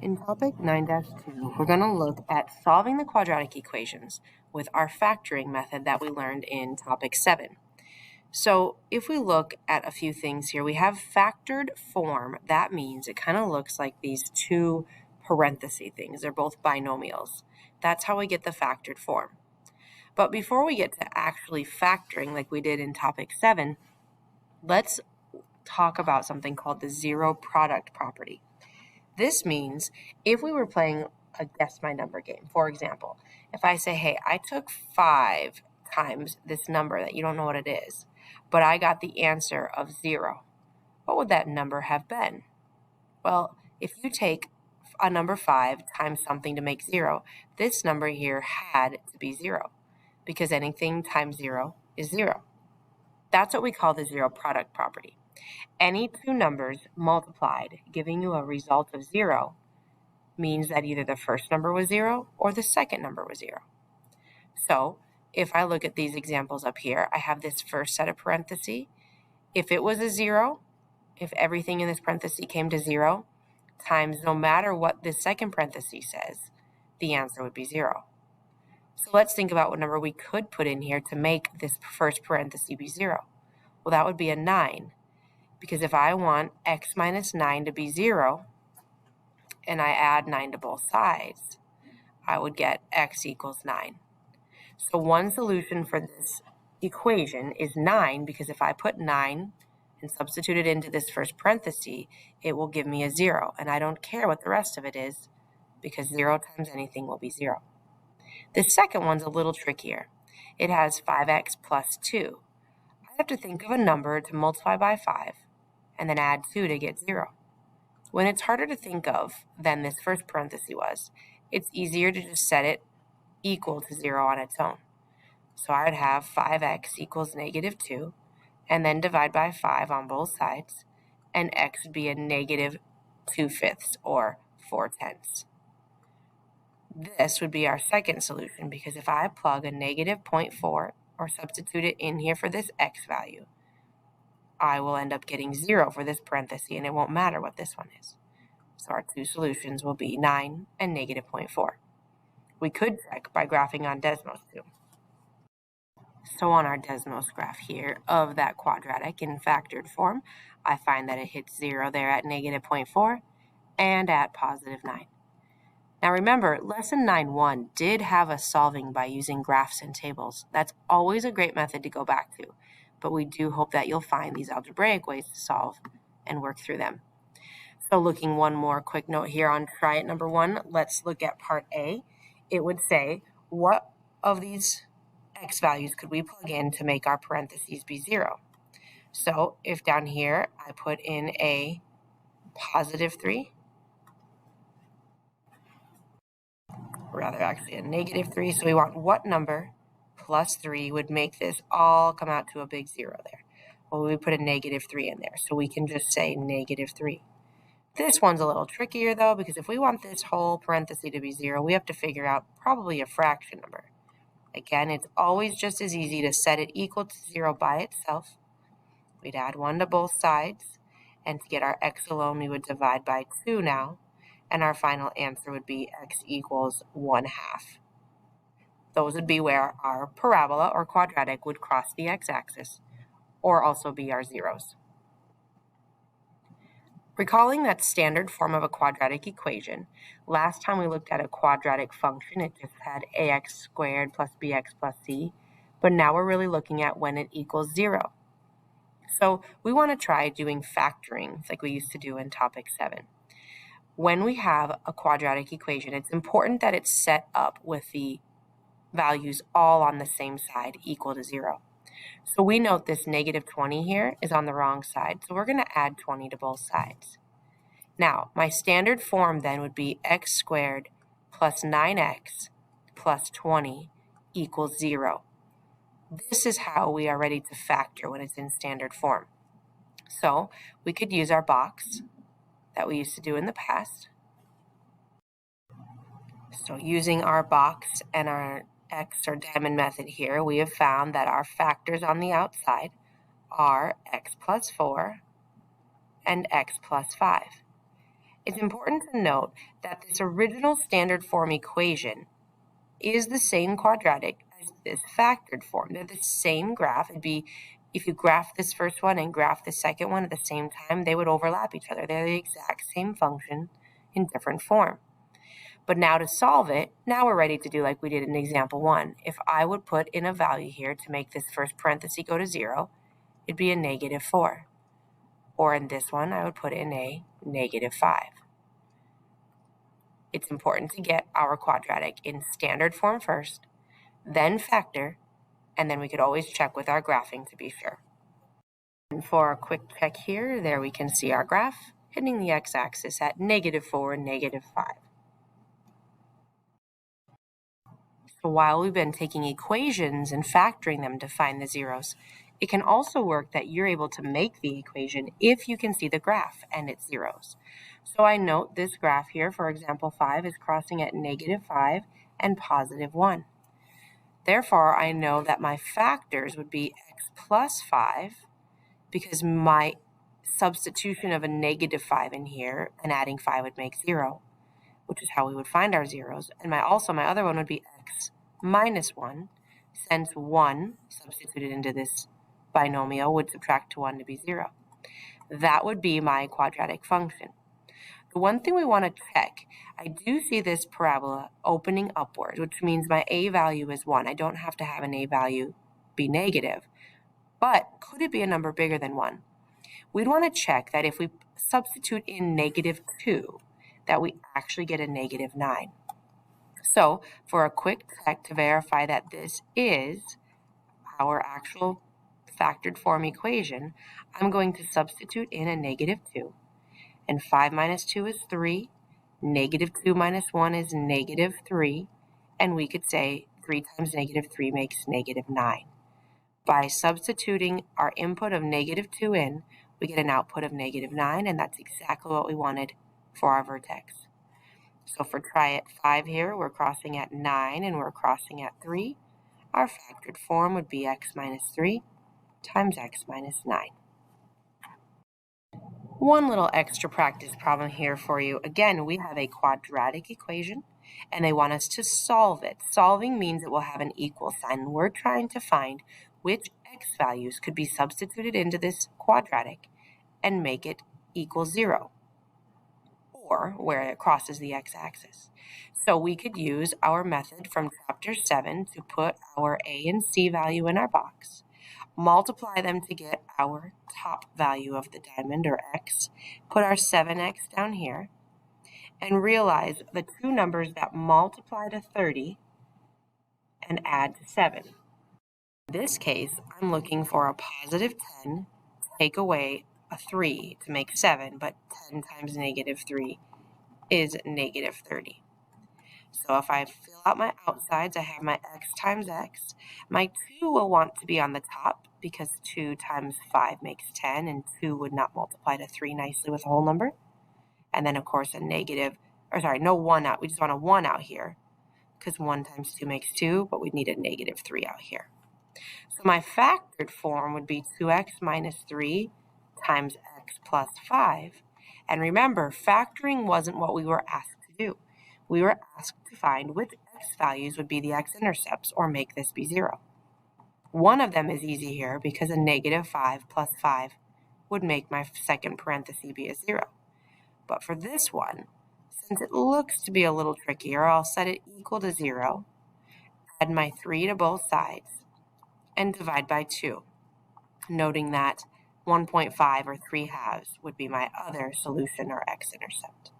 In topic 9-2, we're going to look at solving the quadratic equations with our factoring method that we learned in topic 7. So if we look at a few things here, we have factored form. That means it kind of looks like these two parenthesis things. They're both binomials. That's how we get the factored form. But before we get to actually factoring like we did in topic 7, let's talk about something called the zero product property. This means if we were playing a guess my number game, for example, if I say, hey, I took 5 times this number that you don't know what it is, but I got the answer of 0, what would that number have been? Well, if you take a number 5 times something to make 0, this number here had to be 0, because anything times 0 is 0. That's what we call the zero product property. Any two numbers multiplied giving you a result of 0 means that either the first number was 0 or the second number was 0. So if I look at these examples up here, I have this first set of parentheses. If it was a 0, if everything in this parenthesis came to 0, times no matter what this second parenthesis says, the answer would be 0. So let's think about what number we could put in here to make this first parenthesis be 0. Well, that would be a 9, because if I want x minus 9 to be 0, and I add 9 to both sides, I would get x equals 9. So one solution for this equation is 9, because if I put 9 and substitute it into this first parenthesis, it will give me a 0, and I don't care what the rest of it is, because 0 times anything will be 0. The second one's a little trickier. It has 5x plus 2. I have to think of a number to multiply by 5, and then add 2 to get 0. When it's harder to think of than this first parenthesis was, it's easier to just set it equal to 0 on its own. So I would have 5x equals negative 2, and then divide by 5 on both sides, and x would be a negative 2/5 or 4/10. This would be our second solution, because if I plug a negative 0.4 or substitute it in here for this x value, I will end up getting 0 for this parenthesis, and it won't matter what this one is. So our two solutions will be 9 and negative 0.4. We could check by graphing on Desmos too. So on our Desmos graph here of that quadratic in factored form, I find that it hits 0 there at negative 0.4 and at positive 9. Now remember, lesson 9.1 did have us solving by using graphs and tables. That's always a great method to go back to, but we do hope that you'll find these algebraic ways to solve and work through them. So looking one more quick note here on try it number 1, let's look at part A. It would say, what of these x values could we plug in to make our parentheses be 0? So if down here I put in a positive 3, rather actually a negative 3, so we want what number plus 3 would make this all come out to a big 0 there? Well, we put a negative 3 in there, so we can just say negative 3. This one's a little trickier though, because if we want this whole parenthesis to be 0, we have to figure out probably a fraction number. Again, it's always just as easy to set it equal to 0 by itself. We'd add 1 to both sides, and to get our x alone, we would divide by 2 now, and our final answer would be x equals 1/2. Those would be where our parabola or quadratic would cross the x-axis, or also be our zeros. Recalling that standard form of a quadratic equation, last time we looked at a quadratic function, it just had ax squared plus bx plus c, but now we're really looking at when it equals 0. So we want to try doing factoring like we used to do in topic 7. When we have a quadratic equation, it's important that it's set up with the values all on the same side equal to 0. So we note this negative 20 here is on the wrong side, so we're going to add 20 to both sides. Now, my standard form then would be x squared plus 9x plus 20 equals 0. This is how we are ready to factor when it's in standard form. So we could use our box that we used to do in the past. So using our box and our X or diamond method here, we have found that our factors on the outside are x plus 4 and x plus 5. It's important to note that this original standard form equation is the same quadratic as this factored form. They're the same graph. It'd be, if you graph this first one and graph the second one at the same time, they would overlap each other. They're the exact same function in different form. But now to solve it, now we're ready to do like we did in example 1. If I would put in a value here to make this first parenthesis go to 0, it'd be a -4. Or in this one, I would put in a -5. It's important to get our quadratic in standard form first, then factor, and then we could always check with our graphing to be sure. And for a quick check here, there we can see our graph hitting the x-axis at -4 and -5. So while we've been taking equations and factoring them to find the zeros, it can also work that you're able to make the equation if you can see the graph and its zeros. So I note this graph here, for example 5, is crossing at -5 and +1. Therefore, I know that my factors would be x plus 5, because my substitution of a -5 in here and adding 5 would make 0, which is how we would find our zeros. And my other one would be x minus 1, since 1 substituted into this binomial would subtract to 1 to be 0. That would be my quadratic function. The one thing we want to check, I do see this parabola opening upwards, which means my a value is 1. I don't have to have an a value be negative, but could it be a number bigger than 1? We'd want to check that if we substitute in -2, that we actually get a -9. So for a quick check to verify that this is our actual factored form equation, I'm going to substitute in a -2. And 5 minus 2 is 3. -2 minus 1 is -3. And we could say 3 times -3 makes -9. By substituting our input of -2 in, we get an output of -9, and that's exactly what we wanted for our vertex. So for try at 5 here, we're crossing at 9 and we're crossing at 3. Our factored form would be x minus 3 times x minus 9. One little extra practice problem here for you. Again, we have a quadratic equation and they want us to solve it. Solving means it will have an equal sign. We're trying to find which x values could be substituted into this quadratic and make it equal 0, or where it crosses the x-axis. So we could use our method from chapter 7 to put our a and c value in our box, multiply them to get our top value of the diamond, or x, put our 7x down here, and realize the two numbers that multiply to 30 and add to 7. In this case, I'm looking for a positive 10, take away a 3 to make 7, but 10 times -3 is -30. So if I fill out my outsides, I have my x times x. My 2 will want to be on the top because 2 times 5 makes 10, and 2 would not multiply to 3 nicely with a whole number. And then, of course, no 1 out. We just want a 1 out here because 1 times 2 makes 2, but we'd need a -3 out here. So my factored form would be 2x minus 3 times x plus 5. And remember, factoring wasn't what we were asked to do. We were asked to find which x values would be the x-intercepts or make this be 0. One of them is easy here because a -5 plus 5 would make my second parenthesis be a 0. But for this one, since it looks to be a little trickier, I'll set it equal to 0, add my 3 to both sides, and divide by 2, noting that 1.5 or 3/2 would be my other solution or x-intercept.